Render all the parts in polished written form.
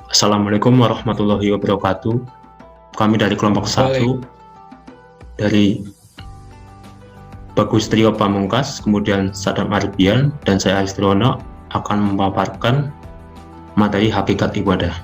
Assalamualaikum warahmatullahi wabarakatuh. Kami dari kelompok 1 dari Bagus Trio Pamungkas, kemudian Sadam Arbian, dan saya Aris Triwono akan memaparkan materi hakikat ibadah.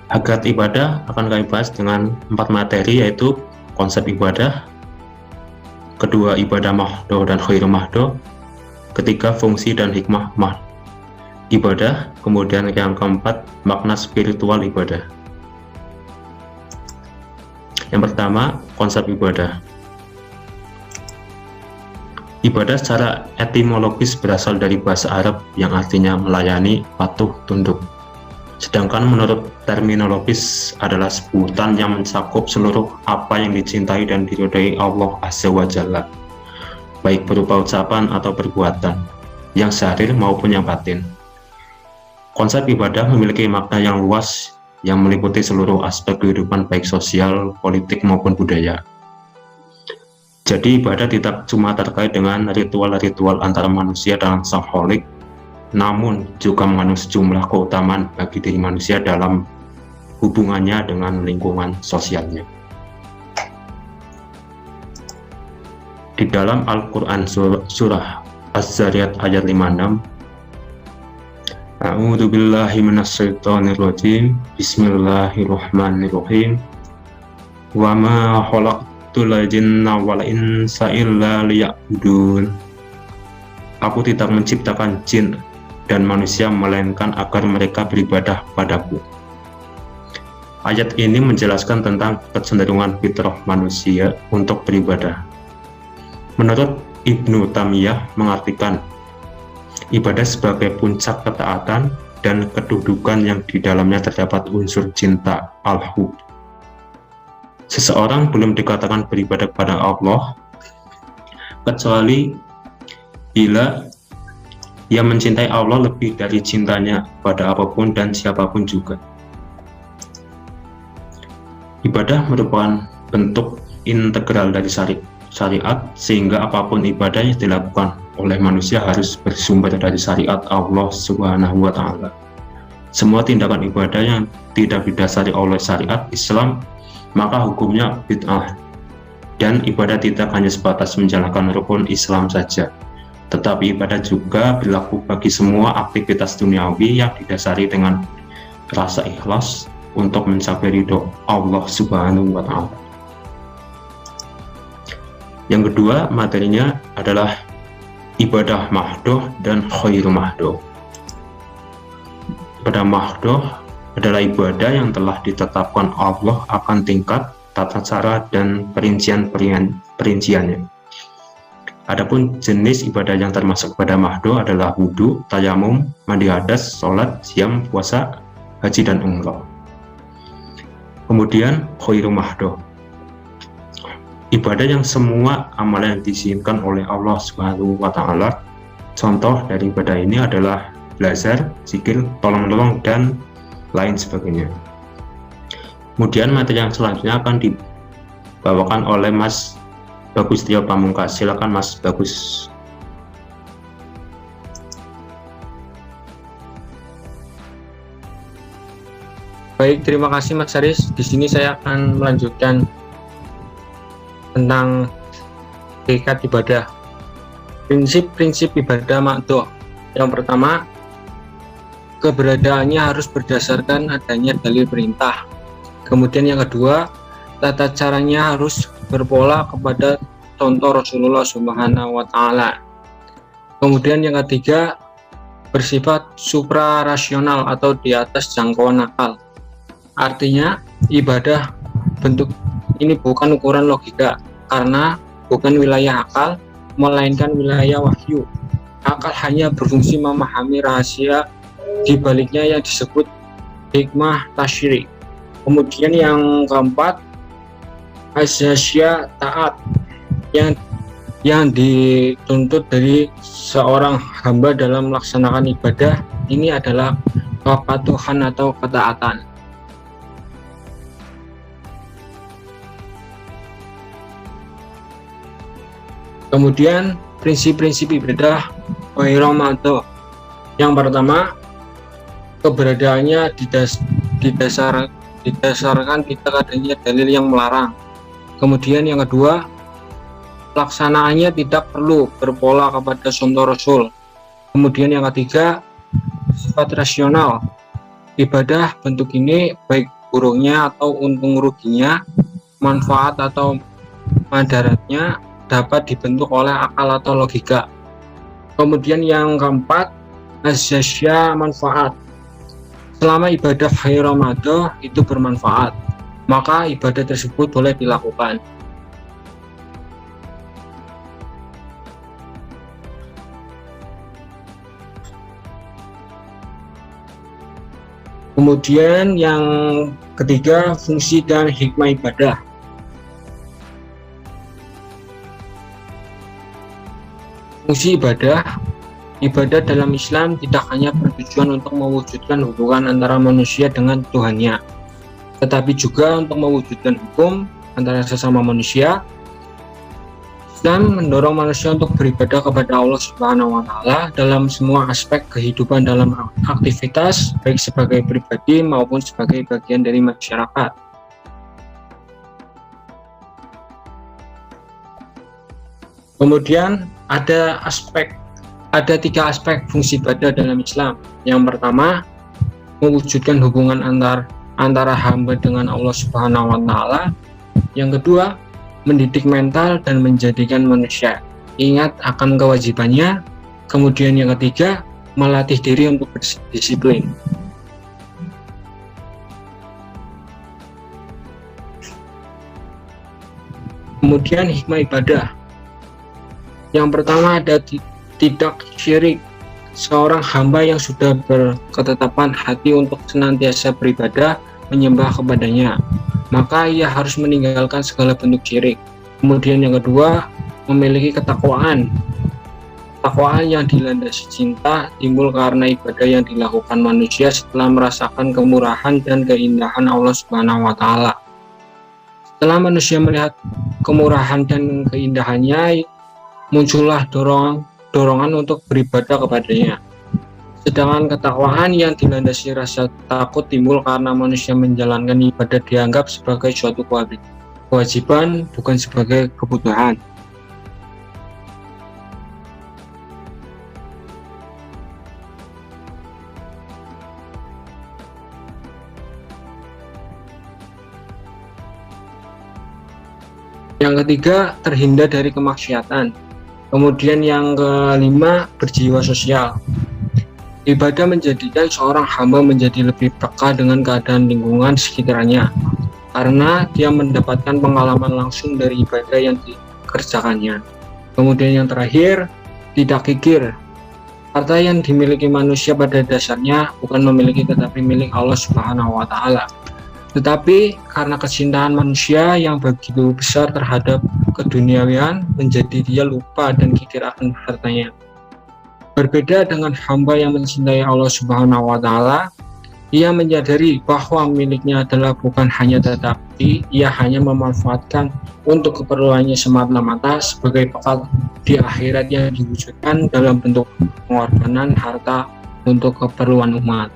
Hakikat ibadah akan kami bahas dengan 4 materi, yaitu konsep ibadah, kedua ibadah mahdoh dan khairu mahdoh, ketiga fungsi dan hikmah ibadah, kemudian yang keempat makna spiritual ibadah. Yang pertama, konsep ibadah. Ibadah secara etimologis berasal dari bahasa Arab yang artinya melayani, patuh, tunduk. Sedangkan menurut terminologis adalah sebutan yang mencakup seluruh apa yang dicintai dan diridhai Allah Azza wa Jalla, baik berupa ucapan atau perbuatan, yang zahir maupun yang batin. Konsep ibadah memiliki makna yang luas yang meliputi seluruh aspek kehidupan baik sosial, politik maupun budaya. Jadi ibadah tidak cuma terkait dengan ritual-ritual antara manusia dalam sang Kholik, namun juga mengandung sejumlah keutamaan bagi diri manusia dalam hubungannya dengan lingkungan sosialnya. Di dalam Al-Quran surah Az-Zariyat ayat 56, A'udzu billahi minasyaitonir rajim. Bismillahirrahmanirrahim. Wa ma khalaqtul jinna wal insa illa liya'budun. Aku tidak menciptakan jin dan manusia melainkan agar mereka beribadah padaku. Ayat ini menjelaskan tentang kecenderungan fitrah manusia untuk beribadah. Menurut Ibnu Taimiyah mengartikan ibadah sebagai puncak ketaatan dan kedudukan yang di dalamnya terdapat unsur cinta al-hub. Seseorang belum dikatakan beribadah kepada Allah kecuali bila ia mencintai Allah lebih dari cintanya pada apapun dan siapapun juga. Ibadah merupakan bentuk integral dari syariat, sehingga apapun ibadah yang dilakukan oleh manusia harus bersumber dari syariat Allah Subhanahu wa Ta'ala. Semua tindakan ibadah yang tidak didasari oleh syariat Islam maka hukumnya bid'ah, dan ibadah tidak hanya sebatas menjalankan rukun Islam saja, tetapi ibadah juga berlaku bagi semua aktivitas duniawi yang didasari dengan rasa ikhlas untuk mencapai ridho Allah Subhanahu wa Ta'ala. Yang kedua materinya adalah ibadah mahdoh dan khairu mahdoh. Ibadah mahdoh adalah ibadah yang telah ditetapkan Allah akan tingkat, tata cara, dan perinciannya. Adapun jenis ibadah yang termasuk ibadah mahdoh adalah wudhu, tayamum, mandi hadas, sholat, siam, puasa, haji, dan umrah. Kemudian khairu mahdoh, ibadah yang semua amalan yang diizinkan oleh Allah Subhanahu wa Ta'ala. Contoh dari ibadah ini adalah belajar, zikir, tolong-menolong, dan lain sebagainya. Kemudian materi yang selanjutnya akan dibawakan oleh Mas Bagus Trio Pamungkas. Silakan Mas Bagus. Baik, terima kasih Mas Aris. Di sini saya akan melanjutkan tentang hakikat ibadah. Prinsip-prinsip ibadah makdoh. Yang pertama, keberadaannya harus berdasarkan adanya dalil perintah. Kemudian yang kedua, tata caranya harus berpola kepada contoh Rasulullah Subhanahu wa Ta'ala. Kemudian yang ketiga, bersifat suprarasional atau di atas jangkauan akal. Artinya ibadah bentuk ini bukan ukuran logika, karena bukan wilayah akal, melainkan wilayah wahyu. Akal hanya berfungsi memahami rahasia di baliknya yang disebut hikmah tasyri'. Kemudian yang keempat, azasya taat yang dituntut dari seorang hamba dalam melaksanakan ibadah ini adalah kepatuhan atau ketaatan. Kemudian prinsip-prinsip ibadah khairu mahdoh. Yang pertama, keberadaannya didasarkan tidak adanya dalil yang melarang. Kemudian yang kedua, pelaksanaannya tidak perlu berpola kepada contoh Rasul. Kemudian yang ketiga, sifat rasional. Ibadah bentuk ini baik buruknya atau untung ruginya, manfaat atau madaratnya dapat dibentuk oleh akal atau logika. Kemudian yang keempat, azasya manfaat. Selama ibadah khairomadoh itu bermanfaat, maka ibadah tersebut boleh dilakukan. Kemudian yang ketiga, fungsi dan hikmah ibadah. Fungsi ibadah dalam Islam tidak hanya bertujuan untuk mewujudkan hubungan antara manusia dengan Tuhannya, tetapi juga untuk mewujudkan hukum antara sesama manusia. Islam mendorong manusia untuk beribadah kepada Allah Subhanahu wa Ta'ala dalam semua aspek kehidupan dalam aktivitas, baik sebagai pribadi maupun sebagai bagian dari masyarakat. Kemudian ada tiga aspek fungsi ibadah dalam Islam. Yang pertama, mewujudkan hubungan antara hamba dengan Allah Subhanahu wa Ta'ala. Yang kedua, mendidik mental dan menjadikan manusia ingat akan kewajibannya. Kemudian yang ketiga, melatih diri untuk berdisiplin. Kemudian hikmah ibadah. Yang pertama ada tidak syirik. Seorang hamba yang sudah berketetapan hati untuk senantiasa beribadah menyembah kepadanya, maka ia harus meninggalkan segala bentuk syirik. Kemudian yang kedua, memiliki ketakwaan. Takwaan yang dilandasi cinta timbul karena ibadah yang dilakukan manusia setelah merasakan kemurahan dan keindahan Allah Subhanahu wa Ta'ala. Setelah manusia melihat kemurahan dan keindahannya, muncullah dorongan untuk beribadah kepadanya. Sedangkan ketakwaan yang dilandasi rasa takut timbul karena manusia menjalankan ibadah dianggap sebagai suatu kewajiban, bukan sebagai kebutuhan. Yang ketiga, terhindar dari kemaksiatan. Kemudian yang kelima, berjiwa sosial. Ibadah menjadikan seorang hamba menjadi lebih peka dengan keadaan lingkungan sekitarnya, karena dia mendapatkan pengalaman langsung dari ibadah yang dikerjakannya. Kemudian yang terakhir, tidak kikir. Harta yang dimiliki manusia pada dasarnya bukan memiliki tetapi milik Allah Subhanahu wa Ta'ala. Tetapi karena kecintaan manusia yang begitu besar terhadap keduniawian, menjadi dia lupa dan kikir akan hartanya. Berbeda dengan hamba yang mencintai Allah Subhanahu wa Ta'ala, ia menyadari bahwa miliknya adalah bukan hanya tetapi ia hanya memanfaatkan untuk keperluannya semata-mata sebagai bekal di akhirat yang diwujudkan dalam bentuk pengorbanan harta untuk keperluan umat.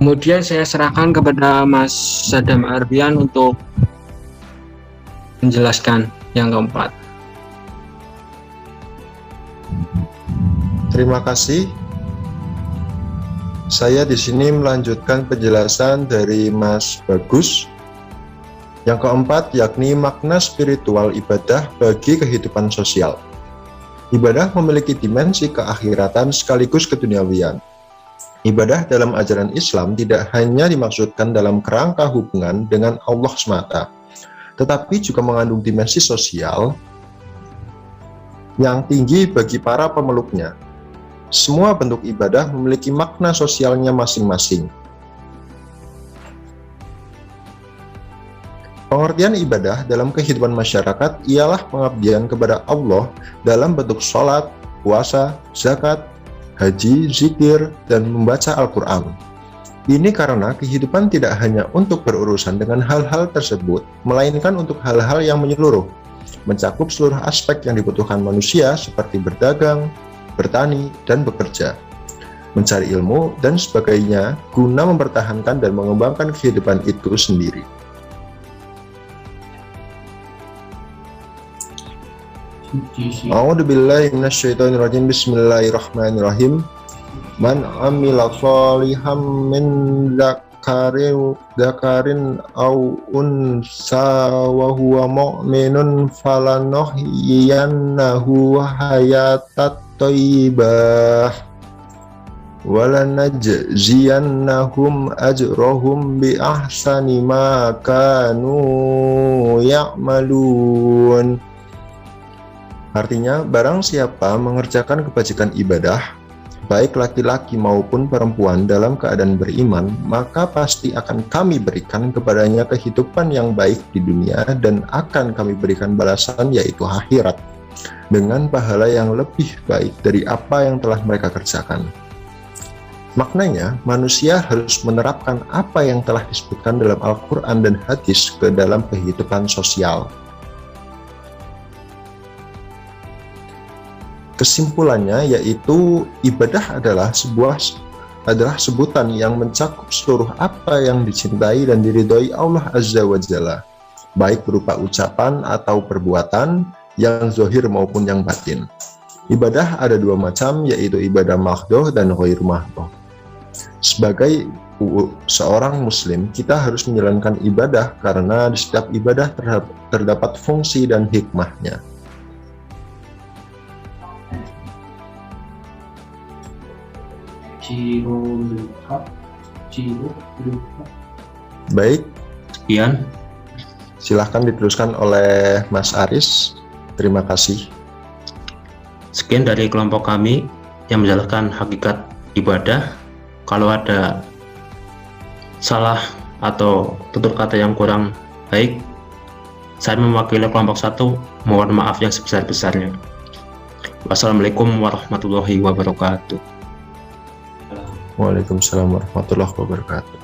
Kemudian saya serahkan kepada Mas Sadam Arbian untuk menjelaskan yang keempat. Terima kasih. Saya di sini melanjutkan penjelasan dari Mas Bagus. Yang keempat yakni makna spiritual ibadah bagi kehidupan sosial. Ibadah memiliki dimensi keakhiratan sekaligus keduniawian. Ibadah dalam ajaran Islam tidak hanya dimaksudkan dalam kerangka hubungan dengan Allah semata, tetapi juga mengandung dimensi sosial yang tinggi bagi para pemeluknya. Semua bentuk ibadah memiliki makna sosialnya masing-masing. Pengertian ibadah dalam kehidupan masyarakat ialah pengabdian kepada Allah dalam bentuk sholat, puasa, zakat, haji, zikir, dan membaca Al-Quran. Ini karena kehidupan tidak hanya untuk berurusan dengan hal-hal tersebut, melainkan untuk hal-hal yang menyeluruh, mencakup seluruh aspek yang dibutuhkan manusia seperti berdagang, bertani, dan bekerja, mencari ilmu, dan sebagainya guna mempertahankan dan mengembangkan kehidupan itu sendiri. A'udzubillahi minasyaitonirrajim. Bismillahirrahmanirrahim. Man amila sholihan min dzakarin aw unsa wa huwa mu'minun falanuhyiyannahu hayatan thayyibah wa lanajziyannahum ajrahum bi ahsani ma kanu ya'malun. Artinya, barang siapa mengerjakan kebajikan ibadah, baik laki-laki maupun perempuan dalam keadaan beriman, maka pasti akan kami berikan kepadanya kehidupan yang baik di dunia dan akan kami berikan balasan yaitu akhirat dengan pahala yang lebih baik dari apa yang telah mereka kerjakan. Maknanya, manusia harus menerapkan apa yang telah disebutkan dalam Al-Quran dan hadis ke dalam kehidupan sosial. Kesimpulannya yaitu ibadah adalah sebutan yang mencakup seluruh apa yang dicintai dan diridhoi Allah Azza wa Jalla, baik berupa ucapan atau perbuatan yang zahir maupun yang batin. Ibadah ada dua macam, yaitu ibadah mahdhoh dan ghair mahdhoh. Sebagai seorang muslim, kita harus menjalankan ibadah karena di setiap ibadah terdapat fungsi dan hikmahnya. Baik, Sekian. silahkan diteruskan oleh Mas Aris. Terima kasih. Sekian dari kelompok kami yang menjelaskan hakikat ibadah. Kalau ada salah atau tutur kata yang kurang baik, saya mewakili kelompok 1 mohon maaf yang sebesar-besarnya. Wassalamualaikum warahmatullahi wabarakatuh. Waalaikumsalam warahmatullahi wabarakatuh.